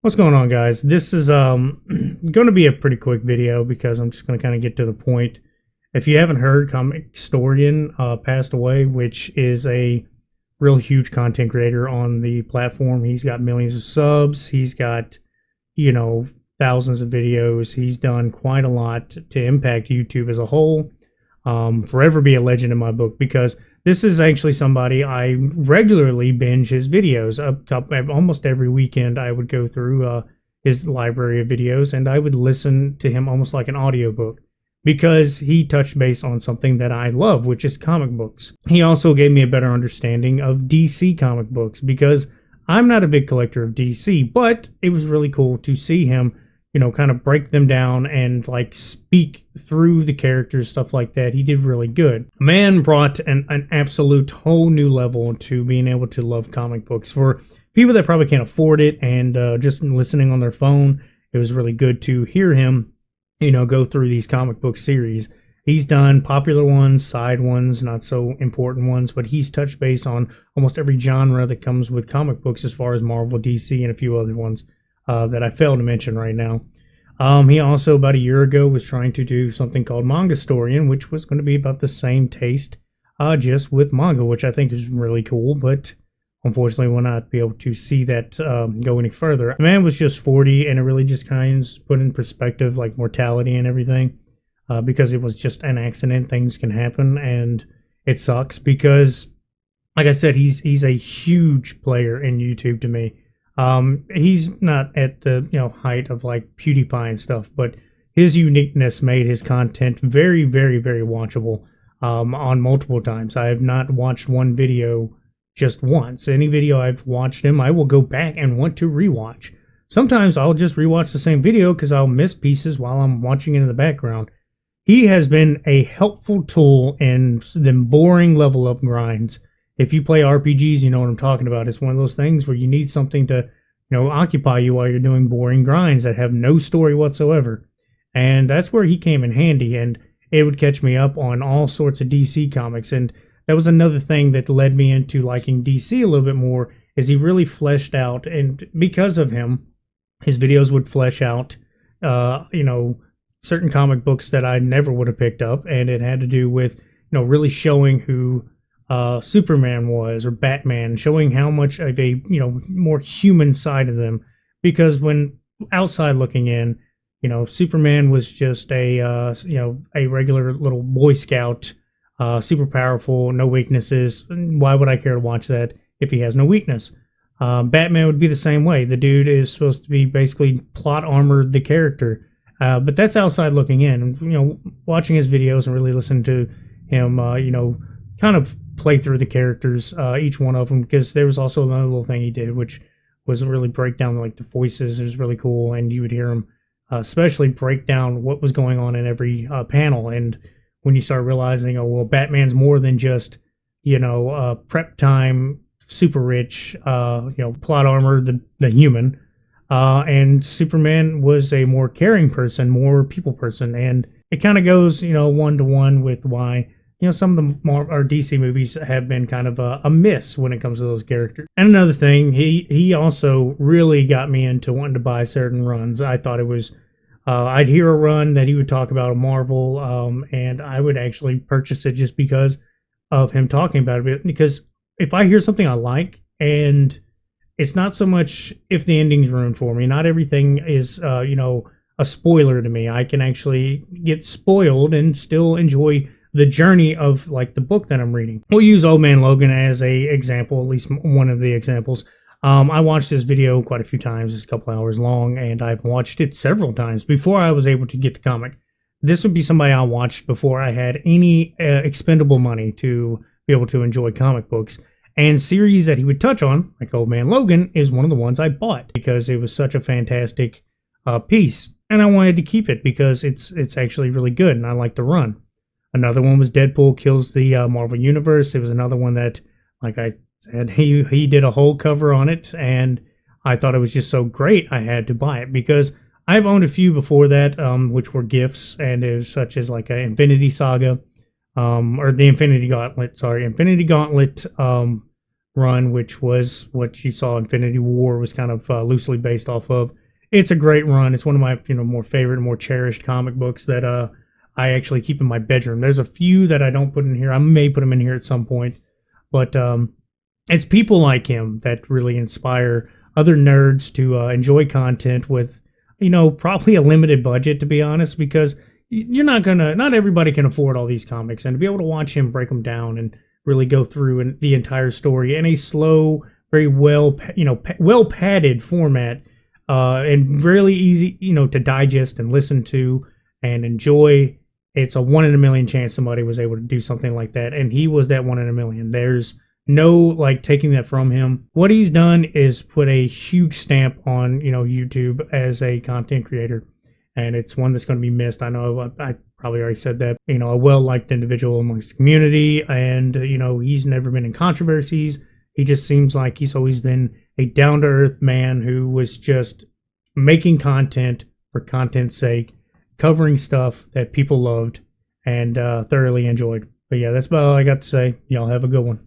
What's going on, guys? This is going to be a pretty quick video because I'm just going to kind of get to the point. If you haven't heard, Comicstorian passed away, which is a real huge content creator on the platform. He's got millions of subs. He's got, thousands of videos. He's done quite a lot to impact YouTube as a whole. Forever be a legend in my book, because this is actually somebody I regularly binge his videos. Almost every weekend I would go through his library of videos, and I would listen to him almost like an audiobook, because he touched base on something that I love, which is comic books. He also gave me a better understanding of DC comic books, because I'm not a big collector of DC, but it was really cool to see him kind of break them down and like speak through the characters, stuff like that. He did really good. Man brought an absolute whole new level to being able to love comic books. For people that probably can't afford it and just listening on their phone, it was really good to hear him, go through these comic book series. He's done popular ones, side ones, not so important ones, but he's touched base on almost every genre that comes with comic books, as far as Marvel, DC, and a few other ones that I failed to mention right now. He also, about a year ago, was trying to do something called Mangastorian, which was going to be about the same taste, just with manga, which I think is really cool, but unfortunately will not be able to see that go any further. The man was just 40, and it really just kind of put in perspective like mortality and everything, because it was just an accident. Things can happen, and it sucks because, like I said, he's a huge player in YouTube to me. He's not at the height of like PewDiePie and stuff, but his uniqueness made his content very, very, very watchable on multiple times. I have not watched one video just once. Any video I've watched him, I will go back and want to rewatch. Sometimes I'll just rewatch the same video because I'll miss pieces while I'm watching it in the background. He has been a helpful tool in the boring level up grinds. If you play RPGs, you know what I'm talking about. It's one of those things where you need something to, occupy you while you're doing boring grinds that have no story whatsoever. And that's where he came in handy, and it would catch me up on all sorts of DC comics. And that was another thing that led me into liking DC a little bit more, is he really fleshed out, and because of him, his videos would flesh out, certain comic books that I never would have picked up, and it had to do with, really showing who Superman was, or Batman, showing how much of a more human side of them. Because when outside looking in, Superman was just a regular little Boy Scout, super powerful, no weaknesses. Why would I care to watch that if he has no weakness? Batman would be the same way. The dude is supposed to be basically plot armored the character, but that's outside looking in. Watching his videos and really listening to him, kind of play through the characters, each one of them, because there was also another little thing he did, which was really break down like the voices. It was really cool, and you would hear him especially break down what was going on in every panel. And when you start realizing, oh well, Batman's more than just prep time, super rich, plot armor, the human, and Superman was a more caring person, more people person, and it kind of goes one to one with why some of the our DC movies have been kind of a miss when it comes to those characters. And another thing, he also really got me into wanting to buy certain runs. I thought it was, I'd hear a run that he would talk about a Marvel, and I would actually purchase it just because of him talking about it. Because if I hear something I like, and it's not so much if the ending's ruined for me, not everything is, a spoiler to me. I can actually get spoiled and still enjoy the journey of like the book that I'm reading. We'll use Old Man Logan as a example, at least one of the examples. I watched this video quite a few times. It's a couple hours long, and I've watched it several times before I was able to get the comic. This would be somebody I watched before I had any expendable money to be able to enjoy comic books. And series that he would touch on, like Old Man Logan, is one of the ones I bought because it was such a fantastic piece, and I wanted to keep it because it's actually really good, and I like the run. Another one was Deadpool Kills the Marvel Universe. It was another one that, like I said, he did a whole cover on it, and I thought it was just so great I had to buy it, because I've owned a few before that, which were gifts, and it was such as like an Infinity Saga, or the Infinity Gauntlet, run, which was what you saw Infinity War was kind of loosely based off of. It's a great run. It's one of my more favorite, more cherished comic books that I actually keep in my bedroom. There's a few that I don't put in here. I may put them in here at some point, but it's people like him that really inspire other nerds to enjoy content with, probably a limited budget, to be honest, because not everybody can afford all these comics, and to be able to watch him break them down and really go through the entire story in a slow, very well, well padded format, and really easy, to digest and listen to and enjoy. It's a 1 in a million chance somebody was able to do something like that, and he was that 1 in a million. There's no taking that from him. What he's done is put a huge stamp on YouTube as a content creator, and it's one that's going to be missed. I know I probably already said that. A well-liked individual amongst the community, and he's never been in controversies. He just seems like he's always been a down-to-earth man who was just making content for content's sake, covering stuff that people loved and thoroughly enjoyed. But yeah, that's about all I got to say. Y'all have a good one.